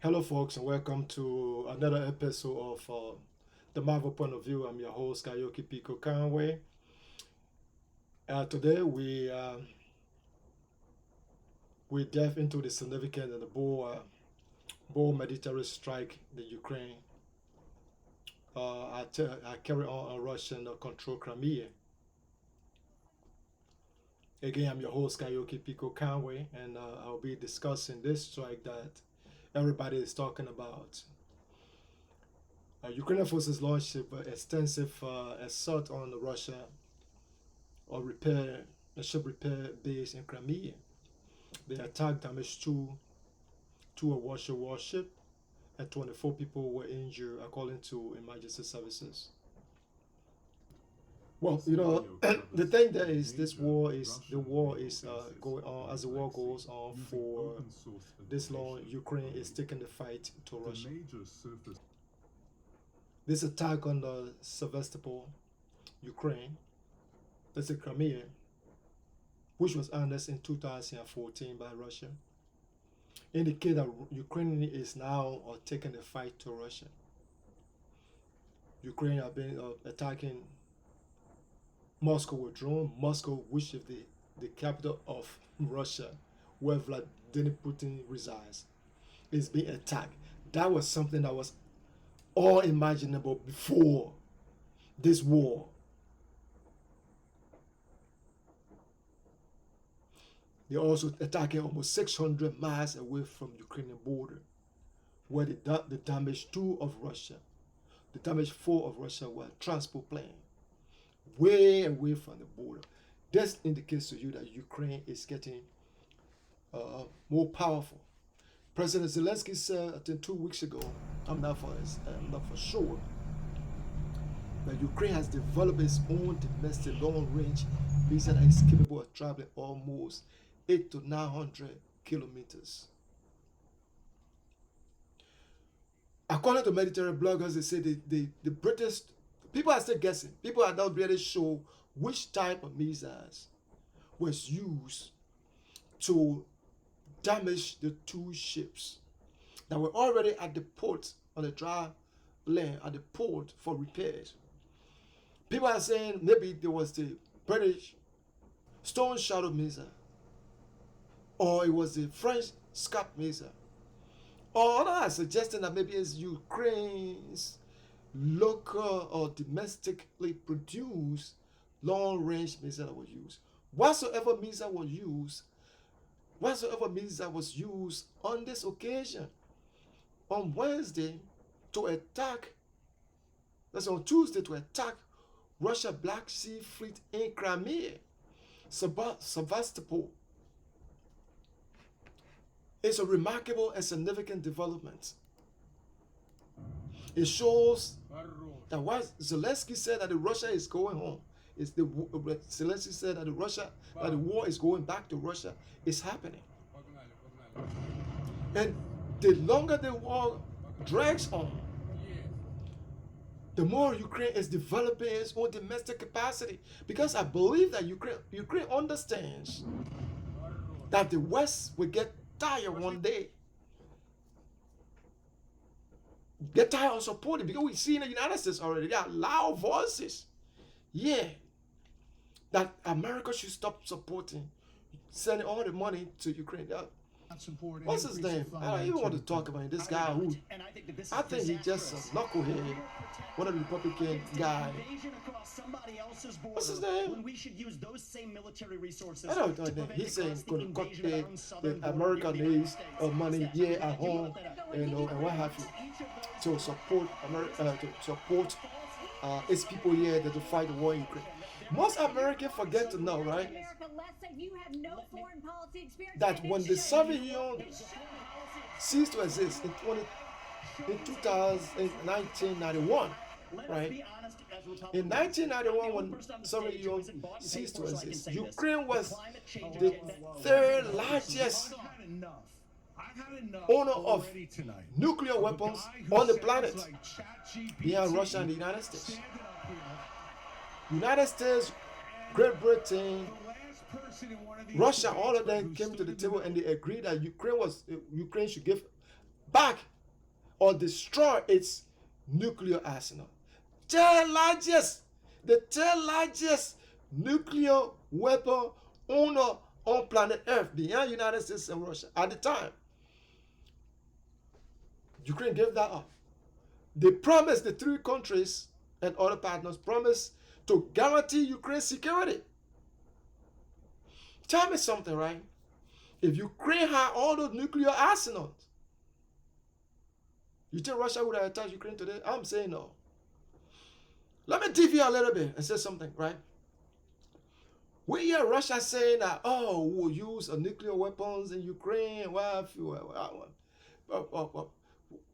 Hello, folks, and welcome to another episode of the Marvel Point of View. I'm your host, Karaoke Pico Conway. Today, we dive into the significance of the bold military strike the Ukraine I carry on Russian control Crimea. Again, I'm your host, Karaoke Pico Conway, and I'll be discussing this strike that everybody is talking about. Ukrainian forces launched an extensive assault on Russia or repair a ship repair base in Crimea. They attacked, damaged two warship, and 24 people were injured, according to emergency services. Well, the thing there is, the war is going on. As the war goes on for this long, Ukraine is taking the fight to Russia. This attack on the Sevastopol, Ukraine, that's the Crimea, which was annexed in 2014 by Russia, indicate that Ukraine is now taking the fight to Russia. Ukraine have been attacking Moscow with drone. Moscow, which is the capital of Russia, where Vladimir Putin resides, is being attacked. That was something that was unimaginable before this war. They're also attacking almost 600 miles away from Ukrainian border, where they damaged two of Russia. The damaged four of Russia were transport plane, way away from the border. This indicates to you that Ukraine is getting more powerful. President Zelensky said, I think 2 weeks ago, I'm not for sure, that Ukraine has developed its own domestic long-range missile that is capable of traveling almost 800 to 900 kilometers. According to military bloggers, they say the British people are still guessing. People are not really sure which type of missiles was used to damage the two ships that were already at the port on the dry land at the port for repairs. People are saying maybe there was the British Stone Shadow missile, or it was the French Scud missile, or others are suggesting that maybe it's Ukraine's local or domestically produced long-range missile that was used. Whatsoever missile was used on this occasion, on Wednesday, to attack, that's on Tuesday, to attack Russia Black Sea Fleet in Crimea, Sevastopol, is a remarkable and significant development. It shows that what Zelensky said that Russia is going home. Zelensky said that the war is going back to Russia is happening. And the longer the war drags on, the more Ukraine is developing its own domestic capacity. Because I believe that Ukraine understands that the West will get tired one day. Get tired of supporting, because we see in the United States already, there are loud voices. Yeah. That America should stop supporting, sending all the money to Ukraine. What's his name? I don't even want to talk about it. This guy who, I think he's just a knucklehead, one of the Republican guys. What's his name? When we should use those same military resources. I don't know. He's saying going to cut the America needs of money here at home, and what have you, to support America, to support its people here to fight the war in Ukraine. Most Americans forget to know, right, that when the Soviet Union ceased to exist in 1991, right? In 1991, when Soviet Union ceased to exist, Ukraine was the third largest owner of nuclear weapons on the planet, behind Russia and the United States. United States, Great Britain, Russia, all of them came to the table and they agreed that Ukraine should give back or destroy its nuclear arsenal. The third largest nuclear weapon on planet Earth beyond United States and Russia at the time. Ukraine gave that up. They promised, the three countries and other partners promised to guarantee Ukraine's security. Tell me something, right? If Ukraine had all those nuclear arsenals, you think Russia would have attacked Ukraine today? I'm saying no. Let me deviate a little bit and say something, right? We hear Russia saying that, oh, we'll use nuclear weapons in Ukraine.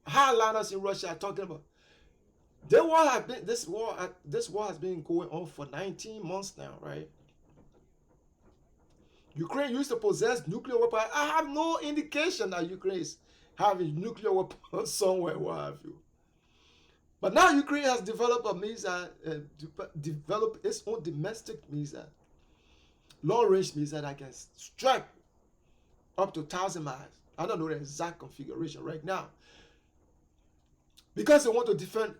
Hardliners in Russia are talking about. This war has been going on for 19 months now, right? Ukraine used to possess nuclear weapons. I have no indication that Ukraine is having nuclear weapons somewhere, what have you. But now Ukraine has developed a missile, developed its own domestic missile, long-range missile that can strike up to 1,000 miles. I don't know the exact configuration right now. Because they want to defend,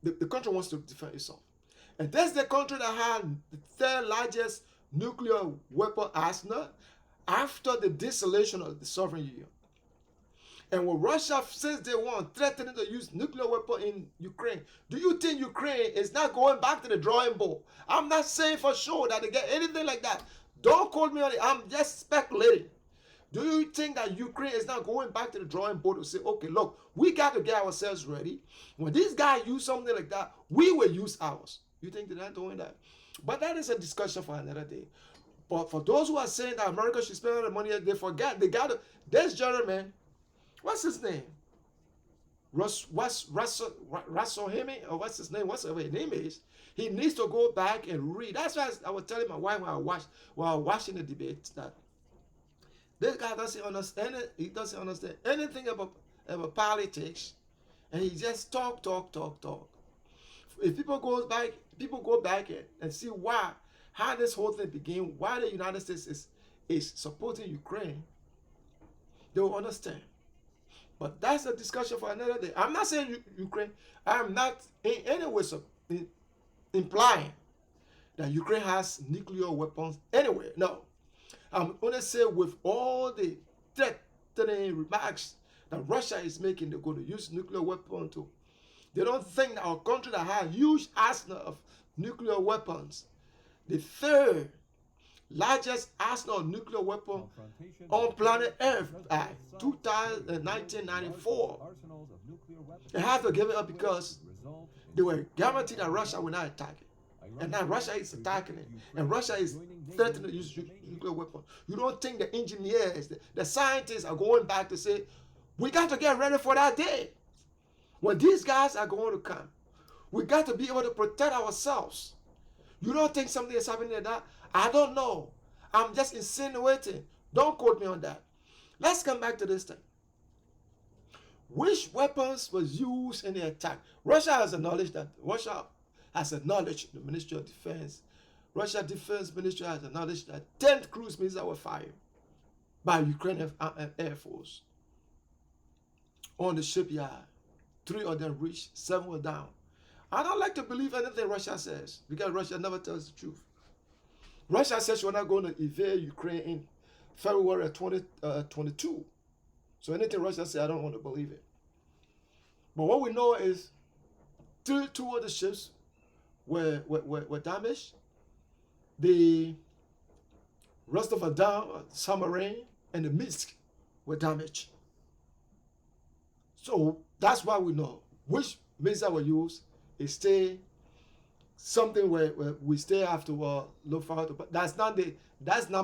the country wants to defend itself. And that's the country that had the third largest nuclear weapon arsenal after the dissolution of the Soviet Union. And when Russia, since day one, threatening to use nuclear weapon in Ukraine, do you think Ukraine is not going back to the drawing board? I'm not saying for sure that they get anything like that. Don't quote me on it. I'm just speculating. Do you think that Ukraine is not going back to the drawing board to say, okay, look, we got to get ourselves ready. When these guys use something like that, we will use ours. You think they're not doing that? But that is a discussion for another day. But for those who are saying that America should spend all the money, they forget. They got to. This gentleman, what's his name? Russell Hemi, or what's his name? Whatever his name is. He needs to go back and read. That's why I was telling my wife while I was watching the debate that this guy doesn't understand it. He doesn't understand anything about politics, and he just talk. If people go back and see how this whole thing began, why the United States is supporting Ukraine, they will understand. But that's a discussion for another day. I'm not saying Ukraine. I'm not in any way implying that Ukraine has nuclear weapons anywhere. No. I'm going to say with all the threatening remarks that Russia is making, they're going to use nuclear weapons too. They don't think that our country that has a huge arsenal of nuclear weapons, the third largest arsenal of nuclear weapons on planet Earth by 1994. They have to give it up because they were guaranteed that Russia will not attack it. And now Russia is attacking it. And Russia is threatening to use nuclear weapons. You don't think the engineers, the scientists are going back to say, we got to get ready for that day. When these guys are going to come, we got to be able to protect ourselves. You don't think something is happening like that? I don't know. I'm just insinuating. Don't quote me on that. Let's come back to this thing. Which weapons was used in the attack? Russia has acknowledged that. The Ministry of Defense. Russia Defense Ministry has acknowledged that 10 cruise missiles were fired by Ukrainian Air Force on the shipyard. 3 of them reached, 7 were down. I don't like to believe anything Russia says because Russia never tells the truth. Russia says we're not going to invade Ukraine in February 2022. So anything Russia says, I don't want to believe it. But what we know is two of the ships were damaged. The rest of the submarine and the Minsk were damaged. So that's why we know which missile were used. It stay something where we stay have to look forward to. But that's not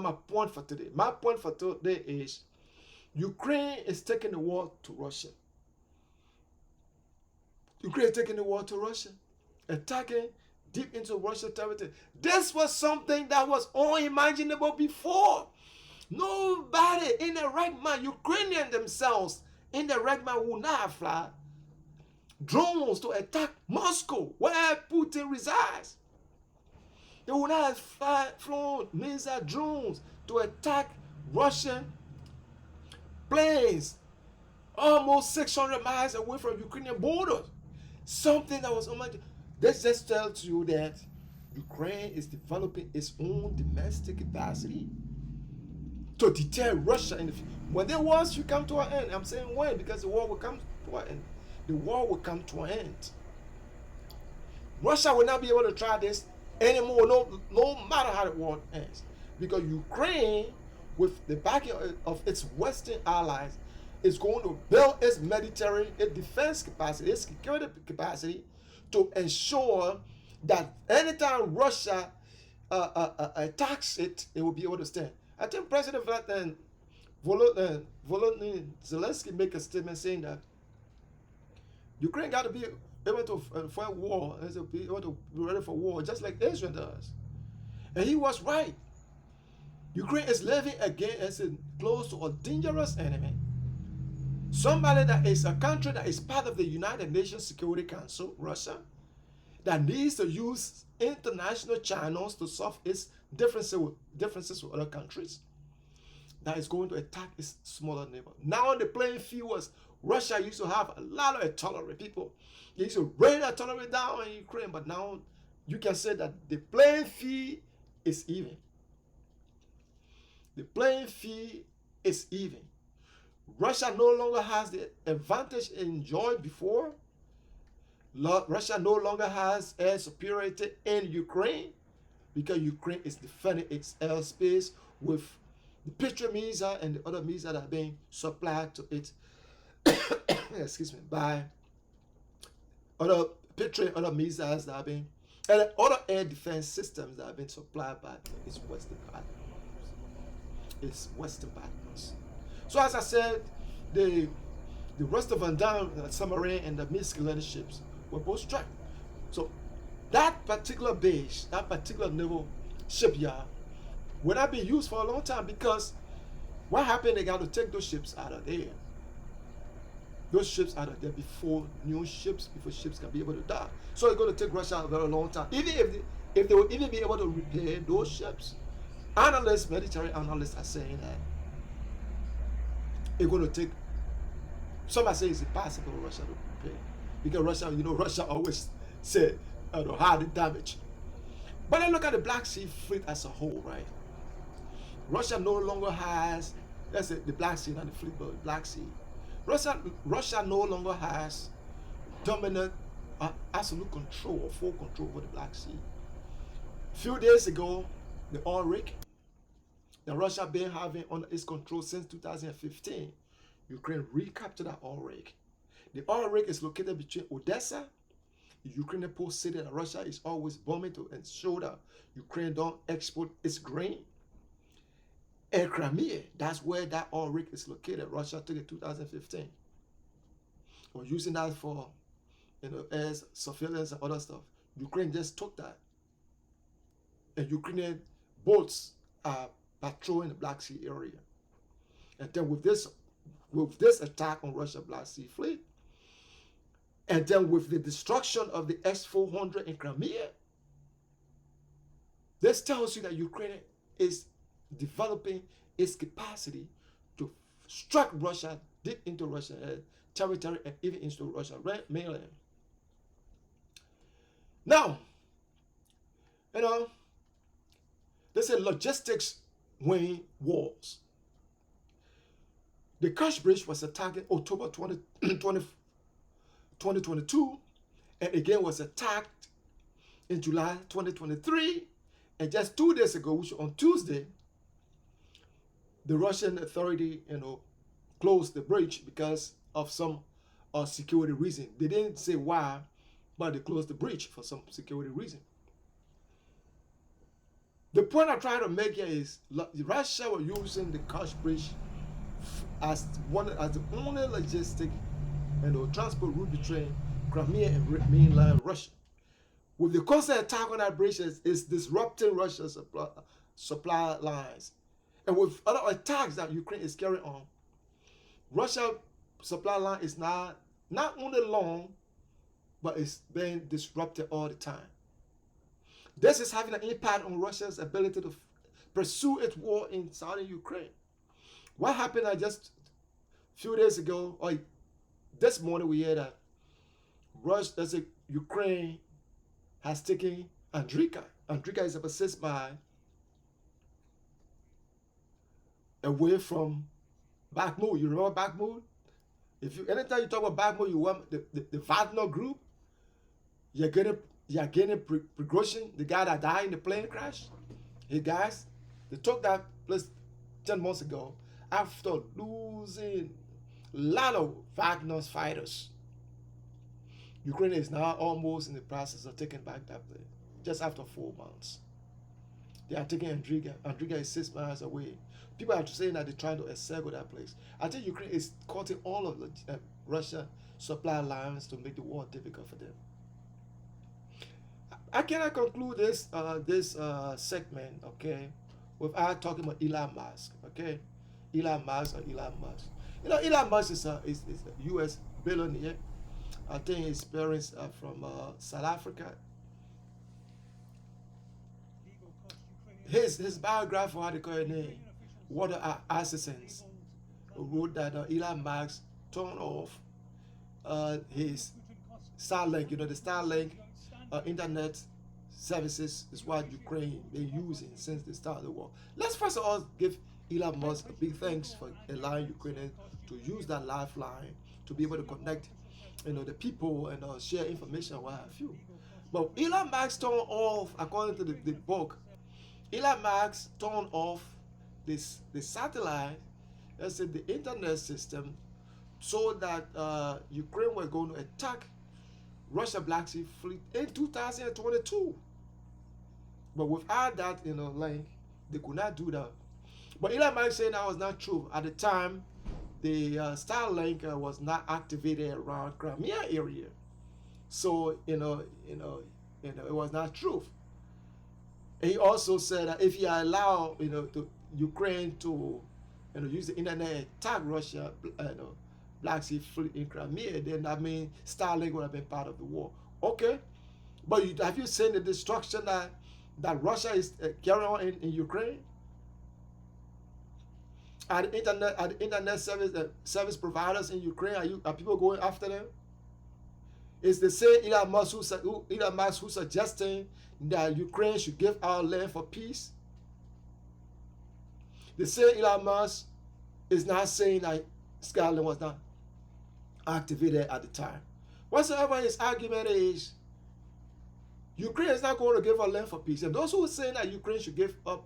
my point for today. My point for today is Ukraine is taking the war to Russia. Ukraine is taking the war to Russia, attacking deep into Russian territory. This was something that was unimaginable before. Nobody in the right mind, Ukrainians themselves, in the right mind would not have fly drones to attack Moscow, where Putin resides. They would not have flown missile drones to attack Russian planes almost 600 miles away from Ukrainian borders. Something that was unimaginable. This just tells you that Ukraine is developing its own domestic capacity to deter Russia in the future. When the war should come to an end, I'm saying when, because the war will come to an end. The war will come to an end. Russia will not be able to try this anymore, no matter how the war ends. Because Ukraine, with the backing of its Western allies, is going to build its military, its defense capacity, its security capacity to ensure that anytime Russia attacks it, it will be able to stand. I think President Volodymyr Zelensky made a statement saying that Ukraine got to be able to fight war, and to be able to be ready for war, just like Israel does. And he was right. Ukraine is living against close to a dangerous enemy. Somebody that is a country that is part of the United Nations Security Council, Russia, that needs to use international channels to solve its differences with other countries, that is going to attack its smaller neighbor. Now the playing field was Russia used to have a lot of artillery. People, they used to rain artillery down in Ukraine, but now you can say that the playing field is even. The playing field is even. Russia no longer has the advantage it enjoyed before. Russia no longer has air superiority in Ukraine because Ukraine is defending its airspace with the Patriot missile and the other missiles that are being supplied to it excuse me, by other Patriot, other missiles that are being, and other air defense systems that have been supplied by its Western partners. So as I said, the Rostov and Down submarine and the Minsk ships were both struck. So that particular base, that particular naval shipyard, will not be used for a long time because what happened? They got to take those ships out of there. Those ships out of there before ships can be able to dock. So it's going to take Russia a very long time. Even if they will even be able to repair those ships, military analysts are saying that it's going to take. Some say it's impossible for Russia to repair because Russia always said hide the damage. But I look at the Black Sea fleet as a whole, right? Russia no longer has, let's say, the Black Sea, not the fleet, but the Black Sea. Russia no longer has dominant, absolute control or full control over the Black Sea. A few days ago, the oil rig that Russia been having under its control since 2015, Ukraine recaptured that oil rig. The oil rig is located between Odessa, the Ukrainian port city that Russia is always bombing to ensure that Ukraine don't export its grain, and Crimea. That's where that oil rig is located. Russia took it in 2015. Or using that for air surveillance and other stuff. Ukraine just took that. And Ukrainian boats are patrolling the Black Sea area. And then with this attack on Russian Black Sea fleet, and then with the destruction of the S-400 in Crimea, this tells you that Ukraine is developing its capacity to strike Russia deep into Russian territory and even into Russian mainland. Now, they say logistics win wars. The Kerch Bridge was attacked in October 2022, and again was attacked in July 2023. And just 2 days ago, which was on Tuesday, the Russian authority, closed the bridge because of some security reason. They didn't say why, but they closed the bridge for some security reason. The point I'm trying to make here is Russia was using the Kerch Bridge as the only logistic transport route between Crimea and mainland Russia. With the constant attack on that bridge, is disrupting Russia's supply lines. And with other attacks that Ukraine is carrying on, Russia's supply line is not only long, but it's being disrupted all the time. This is having an impact on Russia's ability to pursue its war in southern Ukraine. What happened just few days ago, or this morning, we heard that Ukraine has taken Andrika. Andrika is about 6 miles away from Bakhmut. You remember Bakhmut? Anytime you talk about Bakhmut, you want the Wagner group. You're getting Prigozhin, the guy that died in the plane crash. Hey guys, they took that place 10 months ago after losing a lot of Wagner's fighters. Ukraine is now almost in the process of taking back that place, just after 4 months. They are taking Andrika. Andrika is 6 miles away. People are saying that they're trying to encircle that place. I think Ukraine is cutting all of the Russia supply lines to make the war difficult for them. I cannot conclude this segment, okay, without talking about Elon Musk, okay? Elon Musk. You know, Elon Musk is a U.S. billionaire. I think his parents are from South Africa. His biographer, how they call it name, Water Assistance, wrote that Elon Musk turned off his Starlink. You know, the Starlink internet services is what Ukraine been using since the start of the war. Let's first of all give Elon Musk a big thanks for allowing Ukraine to use that lifeline to be able to connect, you know, the people and share information what have you. But Elon Musk turned off, according to the book, Elon Musk turned off the satellite, let's say the internet system, so that Ukraine was going to attack Russia Black Sea Fleet in 2022. But without that, you know, link, they could not do that. But Elon Musk saying that was not true. At the time, the Starlink was not activated around Crimea area. So, it was not true. And he also said that if you allow, Ukraine to, use the internet attack Russia, Black Sea Fleet in Crimea, then that means Starlink would have been part of the war. Okay, but have you seen the destruction that Russia is carrying on in Ukraine? Are the internet service providers in Ukraine, are people going after them? Is the same Elon Musk who suggesting that Ukraine should give our land for peace? The same Elon Musk is not saying that Scotland was not activated at the time. Whatsoever his argument is, Ukraine is not going to give our land for peace. And those who are saying that Ukraine should give up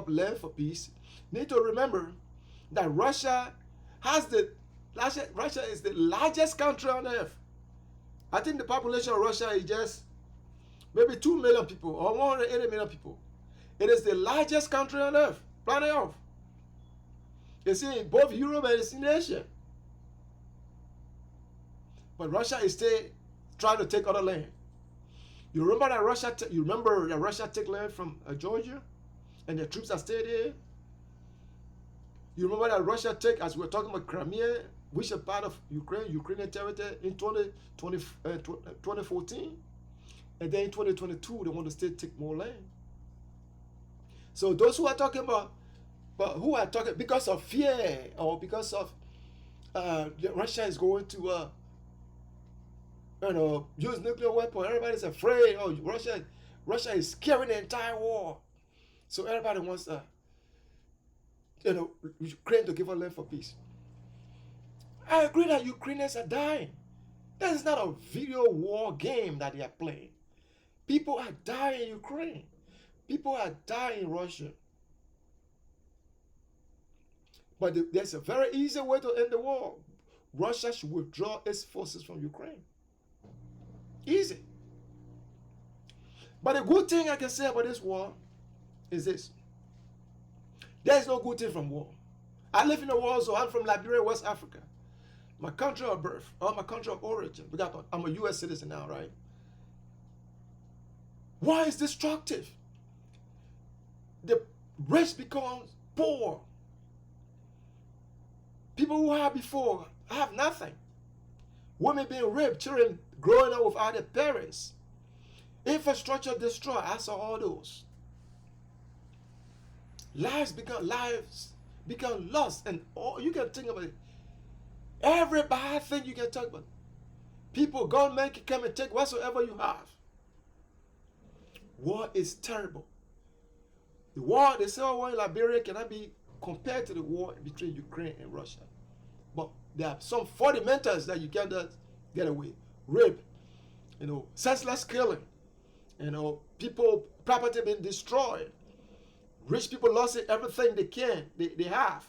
land for peace need to remember that Russia is the largest country on earth. I think the population of Russia is just maybe 2 million people or 180 million people. It is the largest country on earth, planet Earth. You see, in both Europe and it's in Asia. But Russia is still trying to take other land. You remember that Russia took land from Georgia, and the troops are still there. You remember that Russia took, as we were talking about Crimea, which is part of Ukrainian territory in 2014, and then in 2022 they want to still take more land. So those who are talking about, because of fear or because of Russia is going to use nuclear weapon. Everybody's afraid. Oh, Russia is carrying the entire war. So everybody wants Ukraine to give up land for peace. I agree that Ukrainians are dying. That is not a video war game that they are playing. People are dying in Ukraine. People are dying in Russia. But there's a very easy way to end the war. Russia should withdraw its forces from Ukraine. Easy. But the good thing I can say about this war is this. There is no good thing from war. I live in a war zone. I'm from Liberia, West Africa. My country of birth, or my country of origin, because I'm a U.S. citizen now, right? War is destructive. The rich becomes poor. People who had before have nothing. Women being raped, children growing up without their parents. Infrastructure destroyed. I saw all those. Lives become lost, and all you can think about it. Every bad thing you can talk about. People, government can come and take whatsoever you have. War is terrible. The war, the civil war in Liberia cannot be compared to the war between Ukraine and Russia. But there are some fundamentals that you cannot get away. Rape, senseless killing, people, property being destroyed. Rich people lost everything they have.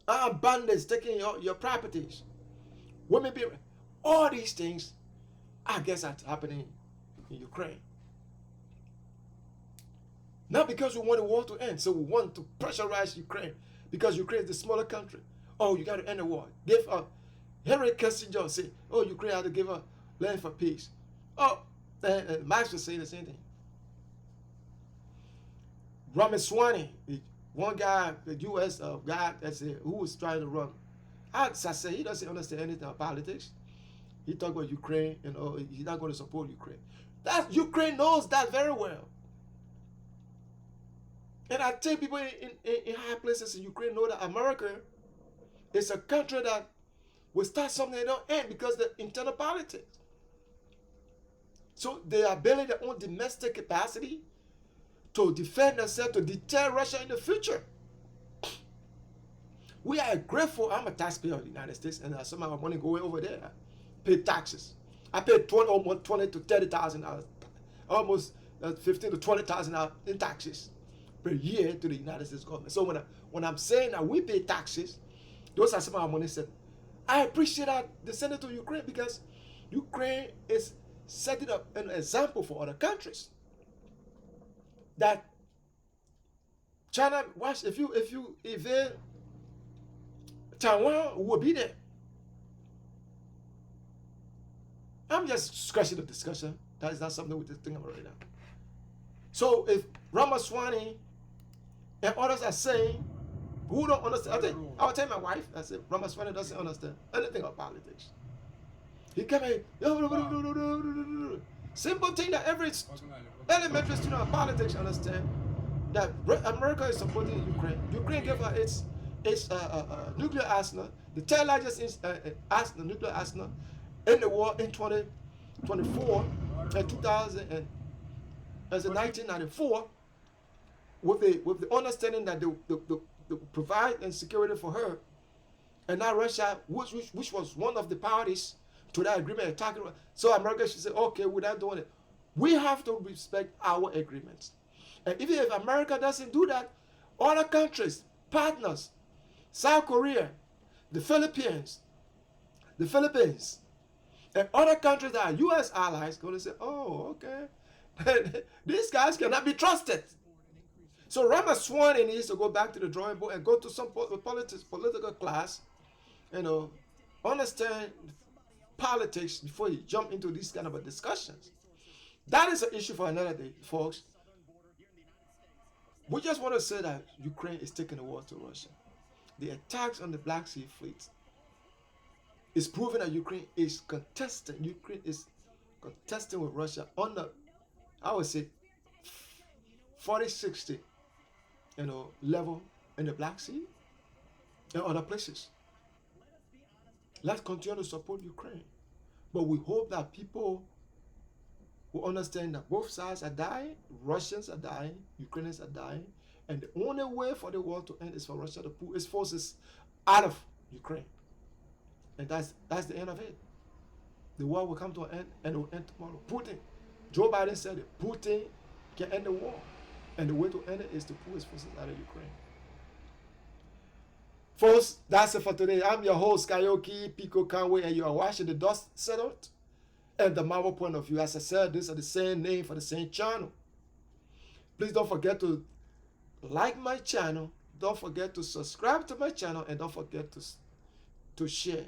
Armed bandits taking your properties. Women being, all these things, I guess, are happening in Ukraine. Not because we want the war to end, so we want to pressurize Ukraine because Ukraine is the smaller country. Oh, you got to end the war. Give up. Henry Kissinger said, "Oh, Ukraine had to give up land for peace." Oh, and Max was saying the same thing. Ramaswamy, one guy, the U.S. guy who was trying to run. I said he doesn't understand anything about politics. He talked about Ukraine and he's not going to support Ukraine. Ukraine knows that very well. And I think people in high places in Ukraine know that America is a country that will start something that don't end because of the internal politics. So they are building their own domestic capacity to defend themselves, to deter Russia in the future. We are grateful. I'm a taxpayer of the United States, and some of my money going over there. I pay taxes. I pay almost $20,000 to $30,000, almost $15,000 to $20,000 in taxes per year to the United States government. So when I'm saying that we pay taxes, those are some of our money said. I appreciate that they send it to Ukraine because Ukraine is setting up an example for other countries. That China, watch, if you invade Taiwan, will be there. I'm just scratching the discussion. That is not something we're thinking about right now. So if Ramaswamy and others are saying, who don't understand, I'll tell my wife, I said, Ramaswamy doesn't understand anything about politics. He came in, simple thing that every elementary student of politics understand, that America is supporting Ukraine. Ukraine gave her its nuclear arsenal, the third largest nuclear arsenal in the world in 2024 and 1994, with the understanding that they provide and security for her, and now Russia, which was one of the parties to that agreement, attacking. So America should say, okay, we're not doing it. We have to respect our agreements. And even if America doesn't do that, other countries, partners, South Korea, the Philippines, and other countries that are U.S. allies going to say, oh, okay, these guys cannot be trusted. So Ramaswamy needs to go back to the drawing board and go to some political class, understand politics before you jump into these kind of discussions. That is an issue for another day, folks. We just want to say that Ukraine is taking the war to Russia. The attacks on the Black Sea Fleet is proving that Ukraine is contesting. Ukraine is contesting with Russia on the, I would say, 40-60, level in the Black Sea and other places. Let's continue to support Ukraine. But we hope that people will understand that both sides are dying, Russians are dying, Ukrainians are dying, and the only way for the war to end is for Russia to pull its forces out of Ukraine. And that's the end of it. The war will come to an end, and it will end tomorrow. Joe Biden said it, Putin can end the war. And the way to end it is to pull his forces out of Ukraine. Folks, that's it for today. I'm your host, Kayoki Pico Conway, and you are watching The Dust Settled and the Marvel Point of View. As I said, these are the same name for the same channel. Please don't forget to like my channel. Don't forget to subscribe to my channel. And don't forget to share.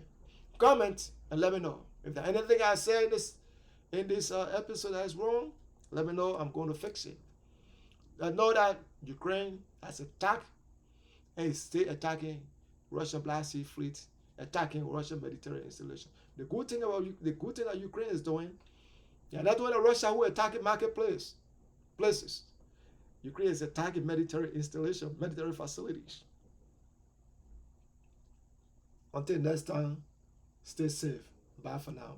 Comment and let me know. If there's anything I say in this episode that is wrong, let me know. I'm going to fix it. I know that Ukraine has attacked and is still attacking Russian Black Sea Fleet, attacking Russian Mediterranean installation. The good thing that Ukraine is doing, they're not doing a Russia who attacking places. Ukraine is attacking military installation, military facilities. Until next time, stay safe. Bye for now.